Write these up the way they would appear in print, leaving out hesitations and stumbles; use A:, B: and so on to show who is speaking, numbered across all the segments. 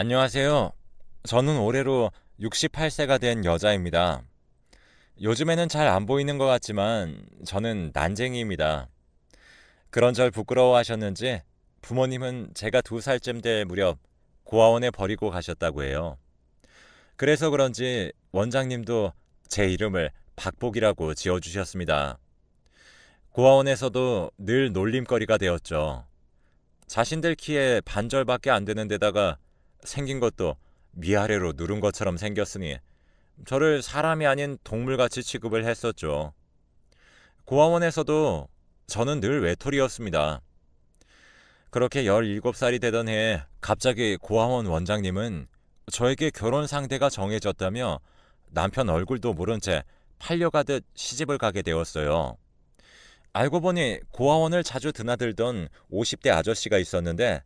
A: 안녕하세요. 저는 올해로 68세가 된 여자입니다. 요즘에는 잘 안 보이는 것 같지만 저는 난쟁이입니다. 그런 절 부끄러워하셨는지 부모님은 제가 2살쯤 될 무렵 고아원에 버리고 가셨다고 해요. 그래서 그런지 원장님도 제 이름을 박복이라고 지어주셨습니다. 고아원에서도 늘 놀림거리가 되었죠. 자신들 키에 반절밖에 안 되는 데다가 생긴 것도 위아래로 누른 것처럼 생겼으니 저를 사람이 아닌 동물같이 취급을 했었죠. 고아원에서도 저는 늘 외톨이였습니다. 그렇게 17살이 되던 해에 갑자기 고아원 원장님은 저에게 결혼 상대가 정해졌다며 남편 얼굴도 모른 채 팔려가듯 시집을 가게 되었어요. 알고 보니 고아원을 자주 드나들던 50대 아저씨가 있었는데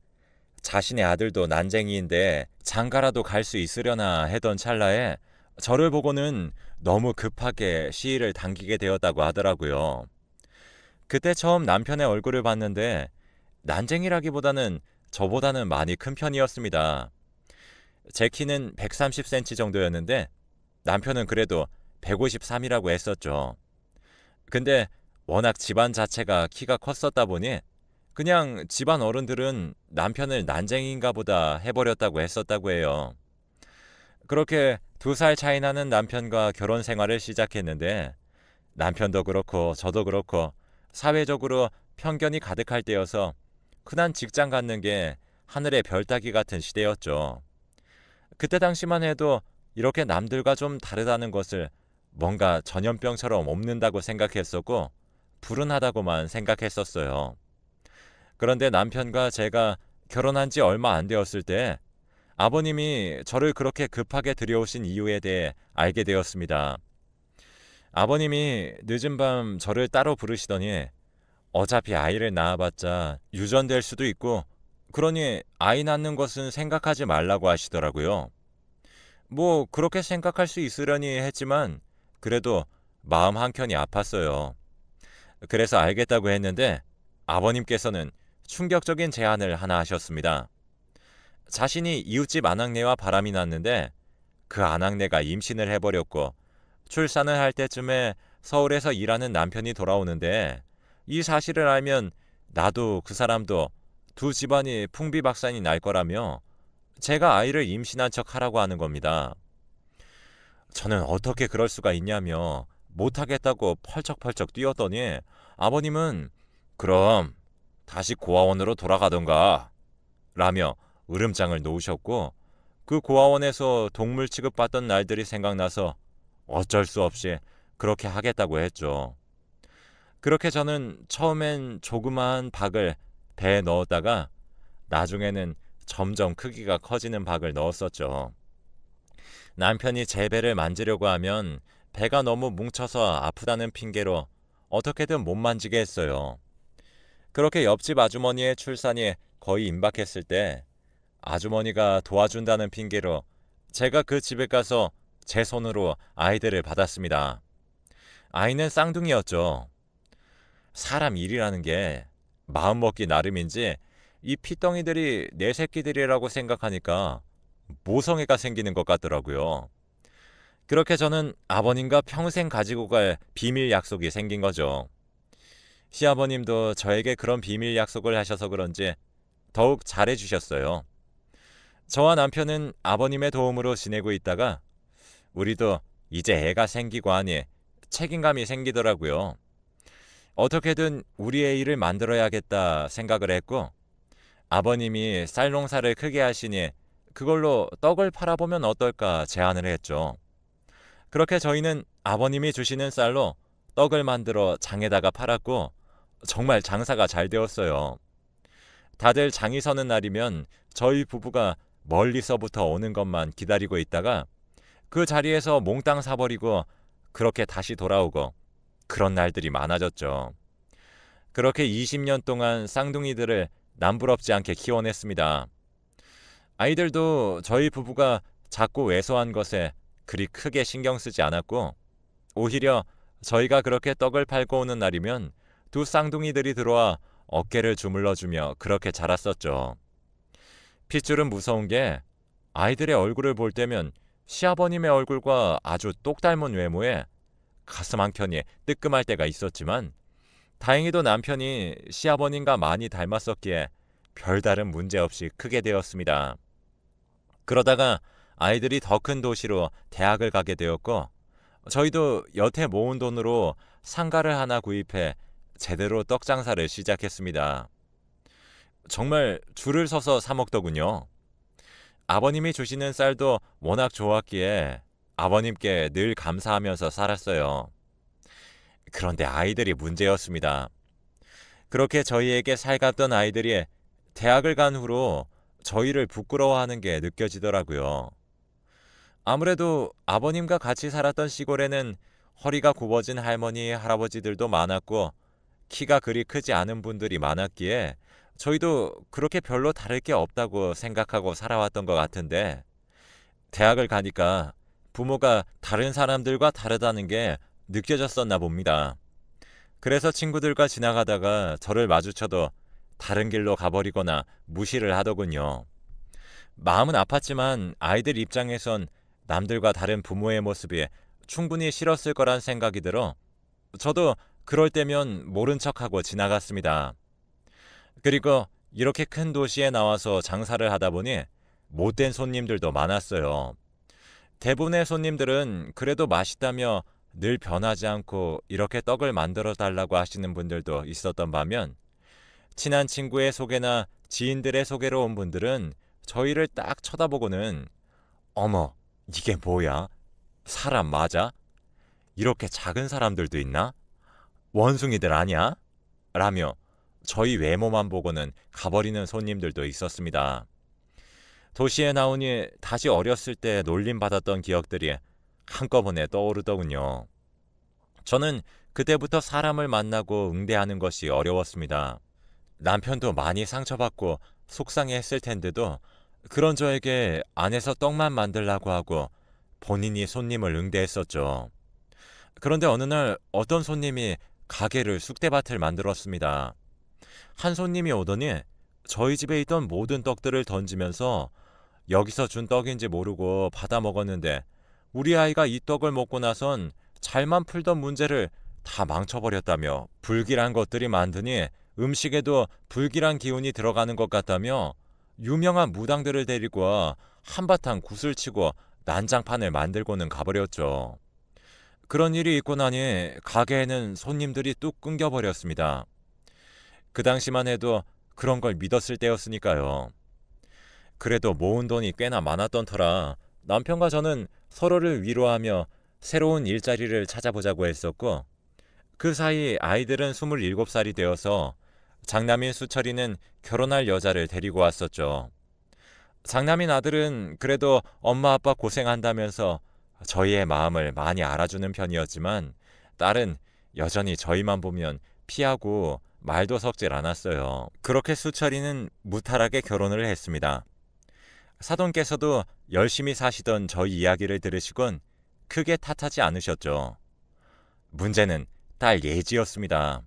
A: 자신의 아들도 난쟁이인데 장가라도 갈 수 있으려나 하던 찰나에 저를 보고는 너무 급하게 시일을 당기게 되었다고 하더라고요. 그때 처음 남편의 얼굴을 봤는데 난쟁이라기보다는 저보다는 많이 큰 편이었습니다. 제 키는 130cm 정도였는데 남편은 그래도 153이라고 했었죠. 근데 워낙 집안 자체가 키가 컸었다 보니 그냥 집안 어른들은 남편을 난쟁이인가 보다 해버렸다고 했었다고 해요. 그렇게 2살 차이 나는 남편과 결혼 생활을 시작했는데 남편도 그렇고 저도 그렇고 사회적으로 편견이 가득할 때여서 흔한 직장 갖는 게 하늘의 별 따기 같은 시대였죠. 그때 당시만 해도 이렇게 남들과 좀 다르다는 것을 뭔가 전염병처럼 옮는다고 생각했었고 불운하다고만 생각했었어요. 그런데 남편과 제가 결혼한 지 얼마 안 되었을 때 아버님이 저를 그렇게 급하게 들여오신 이유에 대해 알게 되었습니다. 아버님이 늦은 밤 저를 따로 부르시더니 어차피 아이를 낳아봤자 유전될 수도 있고 그러니 아이 낳는 것은 생각하지 말라고 하시더라고요. 뭐 그렇게 생각할 수 있으려니 했지만 그래도 마음 한켠이 아팠어요. 그래서 알겠다고 했는데 아버님께서는 충격적인 제안을 하나 하셨습니다. 자신이 이웃집 아낙네와 바람이 났는데 그 아낙네가 임신을 해버렸고 출산을 할 때쯤에 서울에서 일하는 남편이 돌아오는데 이 사실을 알면 나도 그 사람도 두 집안이 풍비박산이 날 거라며 제가 아이를 임신한 척 하라고 하는 겁니다. 저는 어떻게 그럴 수가 있냐며 못하겠다고 펄쩍펄쩍 뛰었더니 아버님은 그럼 다시 고아원으로 돌아가던가 라며 으름장을 놓으셨고 그 고아원에서 동물 취급받던 날들이 생각나서 어쩔 수 없이 그렇게 하겠다고 했죠. 그렇게 저는 처음엔 조그마한 박을 배에 넣었다가 나중에는 점점 크기가 커지는 박을 넣었었죠. 남편이 제 배를 만지려고 하면 배가 너무 뭉쳐서 아프다는 핑계로 어떻게든 못 만지게 했어요. 그렇게 옆집 아주머니의 출산이 거의 임박했을 때 아주머니가 도와준다는 핑계로 제가 그 집에 가서 제 손으로 아이들을 받았습니다. 아이는 쌍둥이였죠. 사람 일이라는 게 마음먹기 나름인지 이 피덩이들이 내 새끼들이라고 생각하니까 모성애가 생기는 것 같더라고요. 그렇게 저는 아버님과 평생 가지고 갈 비밀 약속이 생긴 거죠. 시아버님도 저에게 그런 비밀 약속을 하셔서 그런지 더욱 잘해주셨어요. 저와 남편은 아버님의 도움으로 지내고 있다가 우리도 이제 애가 생기고 하니 책임감이 생기더라고요. 어떻게든 우리의 일을 만들어야겠다 생각을 했고 아버님이 쌀 농사를 크게 하시니 그걸로 떡을 팔아보면 어떨까 제안을 했죠. 그렇게 저희는 아버님이 주시는 쌀로 떡을 만들어 장에다가 팔았고 정말 장사가 잘 되었어요. 다들 장이 서는 날이면 저희 부부가 멀리서부터 오는 것만 기다리고 있다가 그 자리에서 몽땅 사버리고 그렇게 다시 돌아오고 그런 날들이 많아졌죠. 그렇게 20년 동안 쌍둥이들을 남부럽지 않게 키워냈습니다. 아이들도 저희 부부가 작고 왜소한 것에 그리 크게 신경 쓰지 않았고 오히려 저희가 그렇게 떡을 팔고 오는 날이면 두 쌍둥이들이 들어와 어깨를 주물러주며 그렇게 자랐었죠. 핏줄은 무서운 게 아이들의 얼굴을 볼 때면 시아버님의 얼굴과 아주 똑 닮은 외모에 가슴 한켠이 뜨끔할 때가 있었지만 다행히도 남편이 시아버님과 많이 닮았었기에 별다른 문제 없이 크게 되었습니다. 그러다가 아이들이 더 큰 도시로 대학을 가게 되었고 저희도 여태 모은 돈으로 상가를 하나 구입해 제대로 떡 장사를 시작했습니다. 정말 줄을 서서 사 먹더군요. 아버님이 주시는 쌀도 워낙 좋았기에 아버님께 늘 감사하면서 살았어요. 그런데 아이들이 문제였습니다. 그렇게 저희에게 살갑던 아이들이 대학을 간 후로 저희를 부끄러워하는 게 느껴지더라고요. 아무래도 아버님과 같이 살았던 시골에는 허리가 굽어진 할머니, 할아버지들도 많았고 키가 그리 크지 않은 분들이 많았기에 저희도 그렇게 별로 다를 게 없다고 생각하고 살아왔던 것 같은데 대학을 가니까 부모가 다른 사람들과 다르다는 게 느껴졌었나 봅니다. 그래서 친구들과 지나가다가 저를 마주쳐도 다른 길로 가버리거나 무시를 하더군요. 마음은 아팠지만 아이들 입장에선 남들과 다른 부모의 모습이 충분히 싫었을 거란 생각이 들어 저도 그럴 때면 모른 척하고 지나갔습니다. 그리고 이렇게 큰 도시에 나와서 장사를 하다 보니 못된 손님들도 많았어요. 대부분의 손님들은 그래도 맛있다며 늘 변하지 않고 이렇게 떡을 만들어 달라고 하시는 분들도 있었던 반면 친한 친구의 소개나 지인들의 소개로 온 분들은 저희를 딱 쳐다보고는 어머, 이게 뭐야? 사람 맞아? 이렇게 작은 사람들도 있나? 원숭이들 아니야? 라며 저희 외모만 보고는 가버리는 손님들도 있었습니다. 도시에 나오니 다시 어렸을 때 놀림받았던 기억들이 한꺼번에 떠오르더군요. 저는 그때부터 사람을 만나고 응대하는 것이 어려웠습니다. 남편도 많이 상처받고 속상해했을 텐데도 그런 저에게 안에서 떡만 만들라고 하고 본인이 손님을 응대했었죠. 그런데 어느 날 어떤 손님이 가게를 쑥대밭을 만들었습니다. 한 손님이 오더니 저희 집에 있던 모든 떡들을 던지면서 여기서 준 떡인지 모르고 받아 먹었는데 우리 아이가 이 떡을 먹고 나선 잘만 풀던 문제를 다 망쳐버렸다며 불길한 것들이 많더니 음식에도 불길한 기운이 들어가는 것 같다며 유명한 무당들을 데리고 와 한바탕 구슬치고 난장판을 만들고는 가버렸죠. 그런 일이 있고 나니 가게에는 손님들이 뚝 끊겨버렸습니다. 그 당시만 해도 그런 걸 믿었을 때였으니까요. 그래도 모은 돈이 꽤나 많았던 터라 남편과 저는 서로를 위로하며 새로운 일자리를 찾아보자고 했었고 그 사이 아이들은 27살이 되어서 장남인 수철이는 결혼할 여자를 데리고 왔었죠. 장남인 아들은 그래도 엄마 아빠 고생한다면서 저희의 마음을 많이 알아주는 편이었지만 딸은 여전히 저희만 보면 피하고 말도 섞질 않았어요. 그렇게 수철이는 무탈하게 결혼을 했습니다. 사돈께서도 열심히 사시던 저희 이야기를 들으시곤 크게 탓하지 않으셨죠. 문제는 딸 예지였습니다.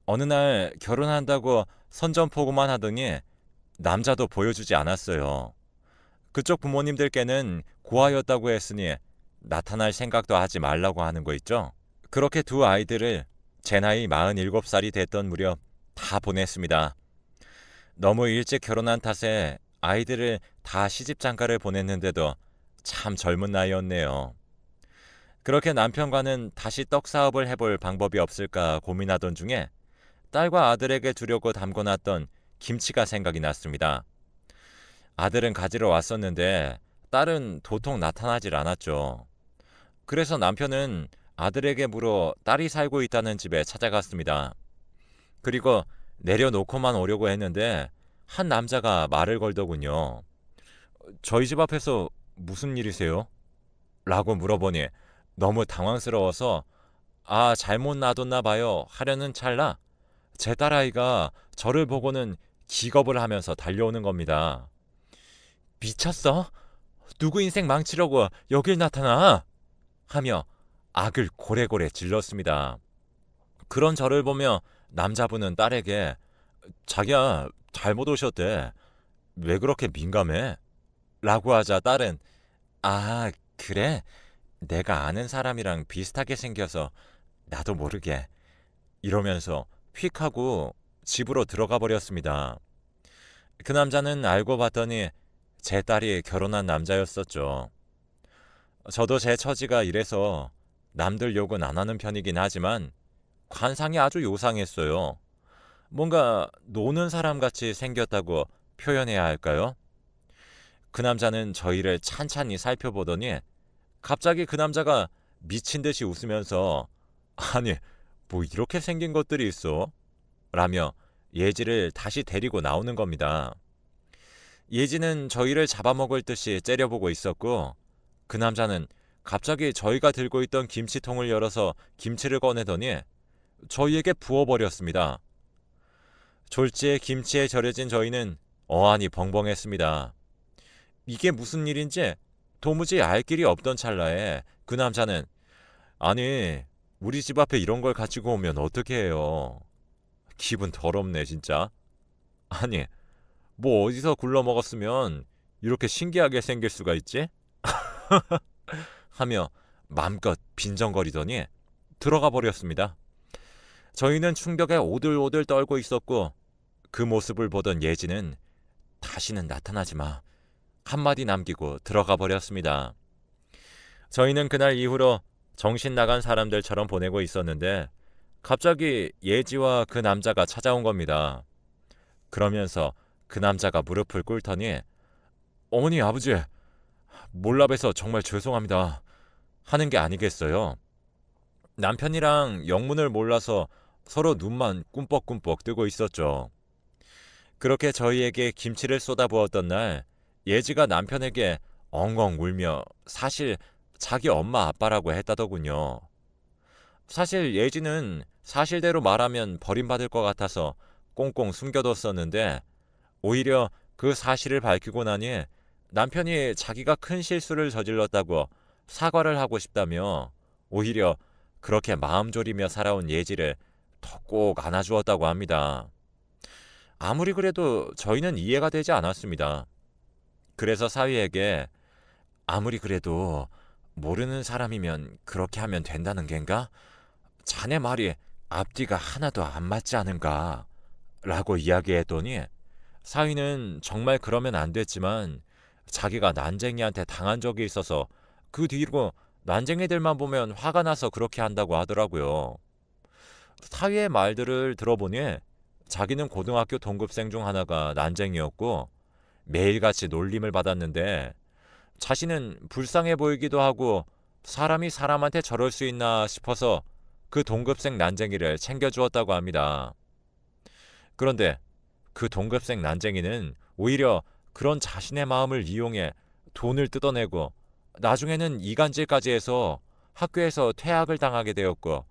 A: 어느 날 결혼한다고 선전포고만 하더니 남자도 보여주지 않았어요. 그쪽 부모님들께는 고아였다고 했으니 나타날 생각도 하지 말라고 하는 거 있죠. 그렇게 두 아이들을 제 나이 47살이 됐던 무렵 다 보냈습니다. 너무 일찍 결혼한 탓에 아이들을 다 시집장가를 보냈는데도 참 젊은 나이였네요. 그렇게 남편과는 다시 떡 사업을 해볼 방법이 없을까 고민하던 중에 딸과 아들에게 주려고 담궈놨던 김치가 생각이 났습니다. 아들은 가지러 왔었는데 딸은 도통 나타나질 않았죠. 그래서 남편은 아들에게 물어 딸이 살고 있다는 집에 찾아갔습니다. 그리고 내려놓고만 오려고 했는데 한 남자가 말을 걸더군요. 저희 집 앞에서 무슨 일이세요? 라고 물어보니 너무 당황스러워서 잘못 놔뒀나 봐요 하려는 찰나 제 딸아이가 저를 보고는 기겁을 하면서 달려오는 겁니다. 미쳤어? 누구 인생 망치려고 여길 나타나? 하며 악을 고래고래 질렀습니다. 그런 저를 보며 남자분은 딸에게 자기야 잘못 오셨대. 왜 그렇게 민감해? 라고 하자 딸은 아, 그래? 내가 아는 사람이랑 비슷하게 생겨서 나도 모르게 이러면서 휙 하고 집으로 들어가 버렸습니다. 그 남자는 알고 봤더니 제 딸이 결혼한 남자였었죠. 저도 제 처지가 이래서 남들 욕은 안 하는 편이긴 하지만 관상이 아주 요상했어요. 뭔가 노는 사람 같이 생겼다고 표현해야 할까요? 그 남자는 저희를 찬찬히 살펴보더니 갑자기 그 남자가 미친 듯이 웃으면서 아니, 뭐 이렇게 생긴 것들이 있어? 라며 예지를 다시 데리고 나오는 겁니다. 예지는 저희를 잡아먹을 듯이 째려보고 있었고 그 남자는 갑자기 저희가 들고 있던 김치통을 열어서 김치를 꺼내더니 저희에게 부어버렸습니다. 졸지에 김치에 절여진 저희는 어안이 벙벙했습니다. 이게 무슨 일인지 도무지 알 길이 없던 찰나에 그 남자는 아니, 우리 집 앞에 이런 걸 가지고 오면 어떻게 해요? 기분 더럽네 진짜. 아니, 뭐 어디서 굴러 먹었으면 이렇게 신기하게 생길 수가 있지? 하며 맘껏 빈정거리더니 들어가 버렸습니다. 저희는 충격에 오들오들 떨고 있었고 그 모습을 보던 예지는 다시는 나타나지 마 한마디 남기고 들어가 버렸습니다. 저희는 그날 이후로 정신 나간 사람들처럼 보내고 있었는데 갑자기 예지와 그 남자가 찾아온 겁니다. 그러면서 그 남자가 무릎을 꿇더니 어머니 아버지 몰라봬서 정말 죄송합니다 하는 게 아니겠어요. 남편이랑 영문을 몰라서 서로 눈만 꿈뻑꿈뻑 뜨고 있었죠. 그렇게 저희에게 김치를 쏟아부었던 날 예지가 남편에게 엉엉 울며 사실 자기 엄마 아빠라고 했다더군요. 사실 예지는 사실대로 말하면 버림받을 것 같아서 꽁꽁 숨겨뒀었는데 오히려 그 사실을 밝히고 나니 남편이 자기가 큰 실수를 저질렀다고 사과를 하고 싶다며 오히려 그렇게 마음 졸이며 살아온 예지를 더 꼭 안아주었다고 합니다. 아무리 그래도 저희는 이해가 되지 않았습니다. 그래서 사위에게 아무리 그래도 모르는 사람이면 그렇게 하면 된다는 겐가? 자네 말이 앞뒤가 하나도 안 맞지 않은가? 라고 이야기했더니 사위는 정말 그러면 안 됐지만 자기가 난쟁이한테 당한 적이 있어서 그 뒤로 난쟁이들만 보면 화가 나서 그렇게 한다고 하더라고요. 사위의 말들을 들어보니 자기는 고등학교 동급생 중 하나가 난쟁이였고 매일같이 놀림을 받았는데 자신은 불쌍해 보이기도 하고 사람이 사람한테 저럴 수 있나 싶어서 그 동급생 난쟁이를 챙겨주었다고 합니다. 그런데 그 동급생 난쟁이는 오히려 그런 자신의 마음을 이용해 돈을 뜯어내고 나중에는 이간질까지 해서 학교에서 퇴학을 당하게 되었고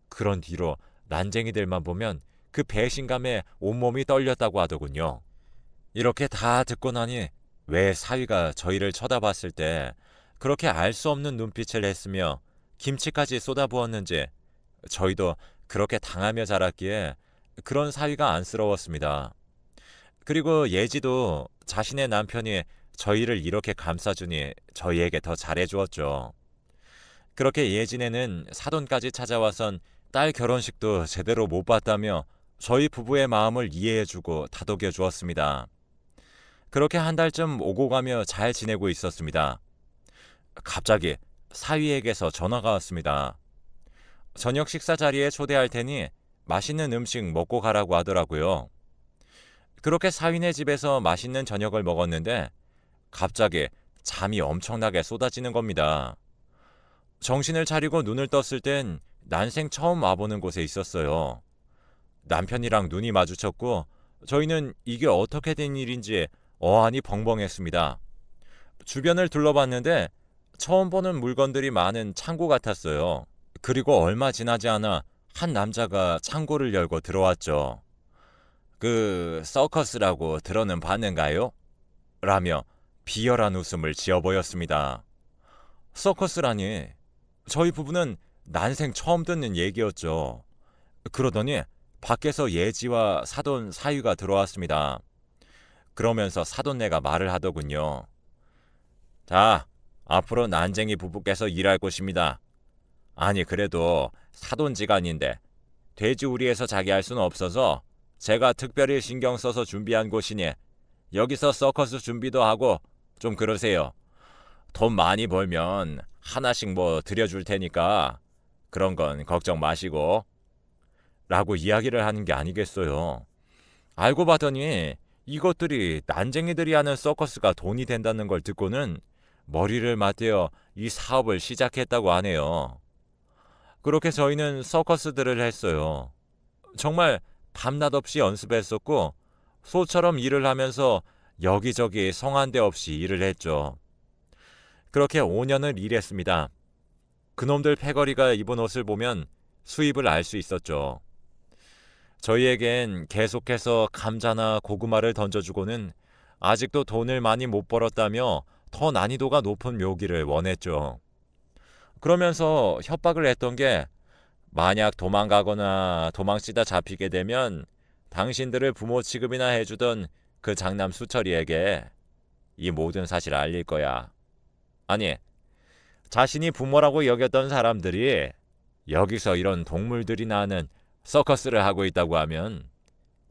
A: 그런 뒤로 난쟁이들만 보면 그 배신감에 온몸이 떨렸다고 하더군요. 이렇게 다 듣고 나니 왜 사위가 저희를 쳐다봤을 때 그렇게 알 수 없는 눈빛을 했으며 김치까지 쏟아부었는지 저희도 그렇게 당하며 자랐기에 그런 사위가 안쓰러웠습니다. 그리고 예지도 자신의 남편이 저희를 이렇게 감싸주니 저희에게 더 잘해주었죠. 그렇게 예진에는 사돈까지 찾아와선 딸 결혼식도 제대로 못 봤다며 저희 부부의 마음을 이해해주고 다독여 주었습니다. 그렇게 한 달쯤 오고 가며 잘 지내고 있었습니다. 갑자기 사위에게서 전화가 왔습니다. 저녁 식사 자리에 초대할 테니 맛있는 음식 먹고 가라고 하더라고요. 그렇게 사위네 집에서 맛있는 저녁을 먹었는데 갑자기 잠이 엄청나게 쏟아지는 겁니다. 정신을 차리고 눈을 떴을 땐 난생 처음 와보는 곳에 있었어요. 남편이랑 눈이 마주쳤고 저희는 이게 어떻게 된 일인지 어안이 벙벙했습니다. 주변을 둘러봤는데 처음 보는 물건들이 많은 창고 같았어요. 그리고 얼마 지나지 않아 한 남자가 창고를 열고 들어왔죠. 그 서커스라고 들어는 봤는가요? 라며 비열한 웃음을 지어 보였습니다. 서커스라니 저희 부부는 난생 처음 듣는 얘기였죠. 그러더니 밖에서 예지와 사돈 사위가 들어왔습니다. 그러면서 사돈네가 말을 하더군요. 자, 앞으로 난쟁이 부부께서 일할 곳입니다. 아니 그래도 사돈지간인데 돼지우리에서 자기 할 수는 없어서 제가 특별히 신경 써서 준비한 곳이니 여기서 서커스 준비도 하고 좀 그러세요. 돈 많이 벌면 하나씩 뭐 드려줄 테니까 그런 건 걱정 마시고 라고 이야기를 하는 게 아니겠어요. 알고 봤더니 이것들이 난쟁이들이 하는 서커스가 돈이 된다는 걸 듣고는 머리를 맞대어 이 사업을 시작했다고 하네요. 그렇게 저희는 서커스들을 했어요. 정말 밤낮 없이 연습했었고 소처럼 일을 하면서 여기저기 성한데 없이 일을 했죠. 그렇게 5년을 일했습니다. 그놈들 패거리가 입은 옷을 보면 수입을 알 수 있었죠. 저희에겐 계속해서 감자나 고구마를 던져주고는 아직도 돈을 많이 못 벌었다며 더 난이도가 높은 묘기를 원했죠. 그러면서 협박을 했던 게 만약 도망가거나 도망치다 잡히게 되면 당신들을 부모 취급이나 해주던 그 장남 수철이에게 이 모든 사실을 알릴 거야. 아니, 자신이 부모라고 여겼던 사람들이 여기서 이런 동물들이 나는 서커스를 하고 있다고 하면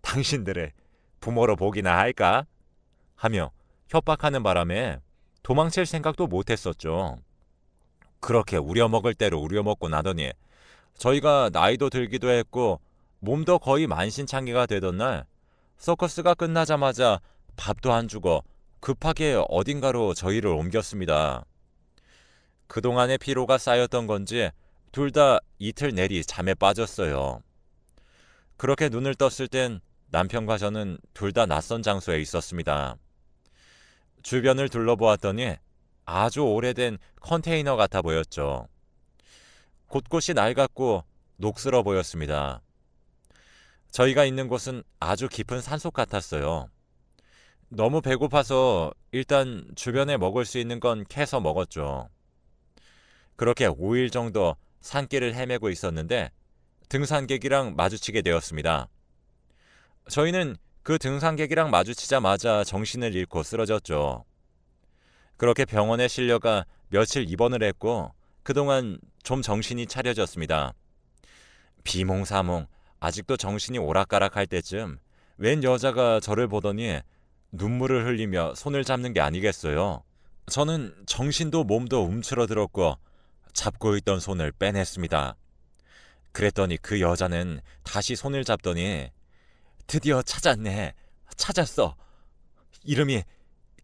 A: 당신들을 부모로 보기나 할까? 하며 협박하는 바람에 도망칠 생각도 못했었죠. 그렇게 우려먹을 대로 우려먹고 나더니 저희가 나이도 들기도 했고 몸도 거의 만신창이가 되던 날 서커스가 끝나자마자 밥도 안 주고 급하게 어딘가로 저희를 옮겼습니다. 그동안의 피로가 쌓였던 건지 둘 다 이틀 내리 잠에 빠졌어요. 그렇게 눈을 떴을 땐 남편과 저는 둘 다 낯선 장소에 있었습니다. 주변을 둘러보았더니 아주 오래된 컨테이너 같아 보였죠. 곳곳이 낡았고 녹슬어 보였습니다. 저희가 있는 곳은 아주 깊은 산속 같았어요. 너무 배고파서 일단 주변에 먹을 수 있는 건 캐서 먹었죠. 그렇게 5일 정도 산길을 헤매고 있었는데 등산객이랑 마주치게 되었습니다. 저희는 그 등산객이랑 마주치자마자 정신을 잃고 쓰러졌죠. 그렇게 병원에 실려가 며칠 입원을 했고 그동안 좀 정신이 차려졌습니다. 비몽사몽 아직도 정신이 오락가락할 때쯤 웬 여자가 저를 보더니 눈물을 흘리며 손을 잡는 게 아니겠어요. 저는 정신도 몸도 움츠러들었고 잡고 있던 손을 빼냈습니다. 그랬더니 그 여자는 다시 손을 잡더니 드디어 찾았네. 찾았어. 이름이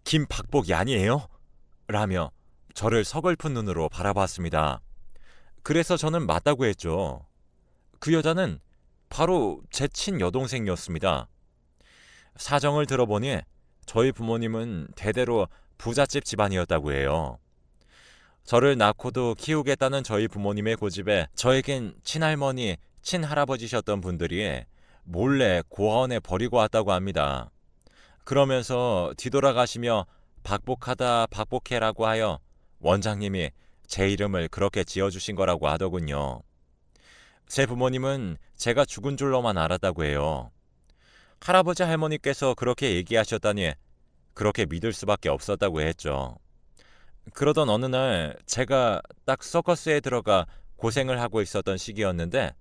A: 김박복이 아니에요? 라며 저를 서글픈 눈으로 바라봤습니다. 그래서 저는 맞다고 했죠. 그 여자는 바로 제 친여동생이었습니다. 사정을 들어보니 저희 부모님은 대대로 부잣집 집안이었다고 해요. 저를 낳고도 키우겠다는 저희 부모님의 고집에 저에겐 친할머니, 친할아버지셨던 분들이 몰래 고아원에 버리고 왔다고 합니다. 그러면서 뒤돌아가시며 박복하다 박복해라고 하여 원장님이 제 이름을 그렇게 지어주신 거라고 하더군요. 제 부모님은 제가 죽은 줄로만 알았다고 해요. 할아버지 할머니께서 그렇게 얘기하셨다니 그렇게 믿을 수밖에 없었다고 했죠. 그러던 어느 날 제가 딱 서커스에 들어가 고생을 하고 있었던 시기였는데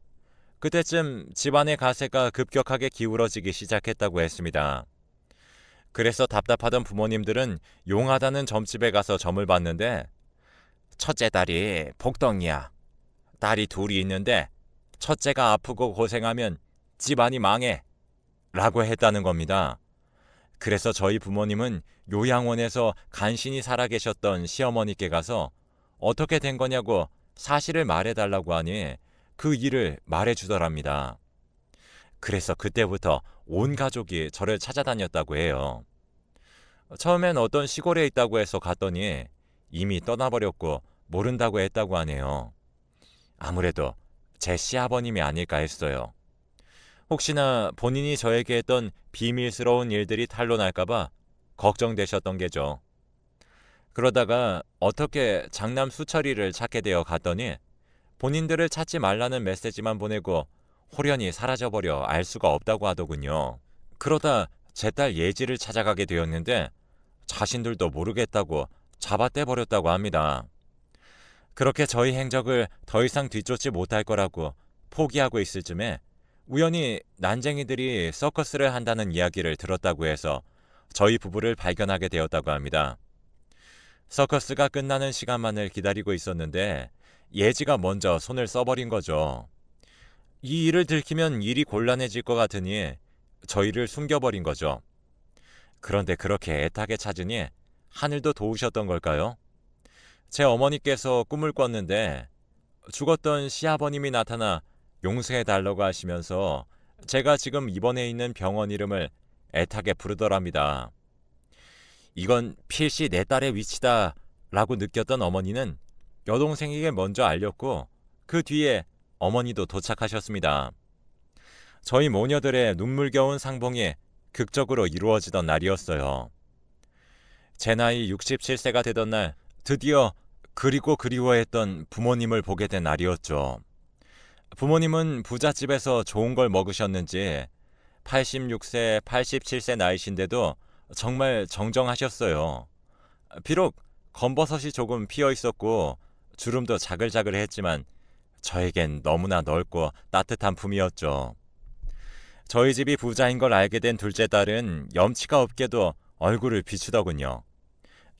A: 그때쯤 집안의 가세가 급격하게 기울어지기 시작했다고 했습니다. 그래서 답답하던 부모님들은 용하다는 점집에 가서 점을 봤는데 첫째 딸이 복덩이야. 딸이 둘이 있는데 첫째가 아프고 고생하면 집안이 망해. 라고 했다는 겁니다. 그래서 저희 부모님은 요양원에서 간신히 살아계셨던 시어머니께 가서 어떻게 된 거냐고 사실을 말해달라고 하니 그 일을 말해주더랍니다. 그래서 그때부터 온 가족이 저를 찾아다녔다고 해요. 처음엔 어떤 시골에 있다고 해서 갔더니 이미 떠나버렸고 모른다고 했다고 하네요. 아무래도 제 시아버님이 아닐까 했어요. 혹시나 본인이 저에게 했던 비밀스러운 일들이 탄로날까봐 걱정되셨던 게죠. 그러다가 어떻게 장남 수철이를 찾게 되어 갔더니 본인들을 찾지 말라는 메시지만 보내고 호련히 사라져버려 알 수가 없다고 하더군요. 그러다 제 딸 예지를 찾아가게 되었는데 자신들도 모르겠다고 잡아떼 버렸다고 합니다. 그렇게 저희 행적을 더 이상 뒤쫓지 못할 거라고 포기하고 있을 즈음에 우연히 난쟁이들이 서커스를 한다는 이야기를 들었다고 해서 저희 부부를 발견하게 되었다고 합니다. 서커스가 끝나는 시간만을 기다리고 있었는데 예지가 먼저 손을 써버린 거죠. 이 일을 들키면 일이 곤란해질 것 같으니 저희를 숨겨버린 거죠. 그런데 그렇게 애타게 찾으니 하늘도 도우셨던 걸까요? 제 어머니께서 꿈을 꿨는데 죽었던 시아버님이 나타나 용서해달라고 하시면서 제가 지금 입원해 있는 병원 이름을 애타게 부르더랍니다. 이건 필시 내 딸의 위치다 라고 느꼈던 어머니는 여동생에게 먼저 알렸고 그 뒤에 어머니도 도착하셨습니다. 저희 모녀들의 눈물겨운 상봉이 극적으로 이루어지던 날이었어요. 제 나이 67세가 되던 날 드디어 그리고 그리워했던 부모님을 보게 된 날이었죠. 부모님은 부잣집에서 좋은 걸 먹으셨는지 86세, 87세 나이신데도 정말 정정하셨어요. 비록 검버섯이 조금 피어 있었고 주름도 자글자글했지만 저에겐 너무나 넓고 따뜻한 품이었죠. 저희 집이 부자인 걸 알게 된 둘째 딸은 염치가 없게도 얼굴을 비추더군요.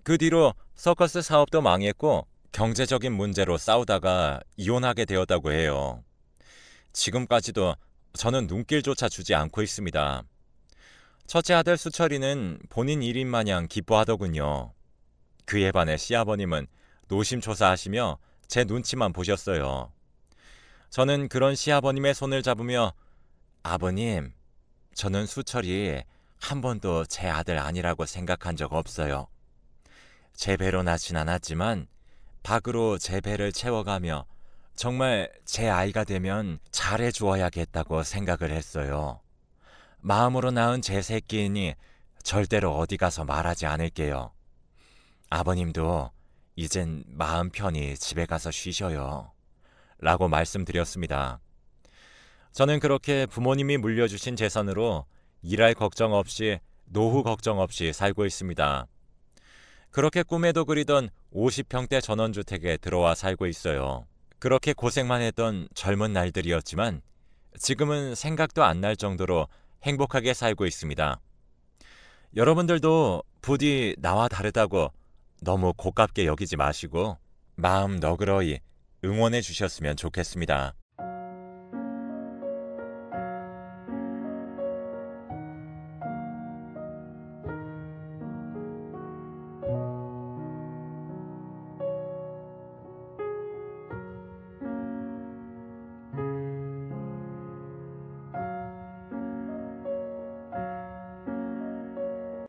A: 그 뒤로 서커스 사업도 망했고 경제적인 문제로 싸우다가 이혼하게 되었다고 해요. 지금까지도 저는 눈길조차 주지 않고 있습니다. 첫째 아들 수철이는 본인 일인 마냥 기뻐하더군요. 그에 반해 시아버님은 노심초사하시며 제 눈치만 보셨어요. 저는 그런 시아버님의 손을 잡으며 아버님, 저는 수철이 한 번도 제 아들 아니라고 생각한 적 없어요. 제 배로 낳진 않았지만 박으로 제 배를 채워가며 정말 제 아이가 되면 잘해주어야겠다고 생각을 했어요. 마음으로 낳은 제 새끼이니 절대로 어디 가서 말하지 않을게요. 아버님도 이젠 마음 편히 집에 가서 쉬셔요. 라고 말씀드렸습니다. 저는 그렇게 부모님이 물려주신 재산으로 일할 걱정 없이 노후 걱정 없이 살고 있습니다. 그렇게 꿈에도 그리던 50평대 전원주택에 들어와 살고 있어요. 그렇게 고생만 했던 젊은 날들이었지만 지금은 생각도 안 날 정도로 행복하게 살고 있습니다. 여러분들도 부디 나와 다르다고 너무 고깝게 여기지 마시고 마음 너그러이 응원해 주셨으면 좋겠습니다.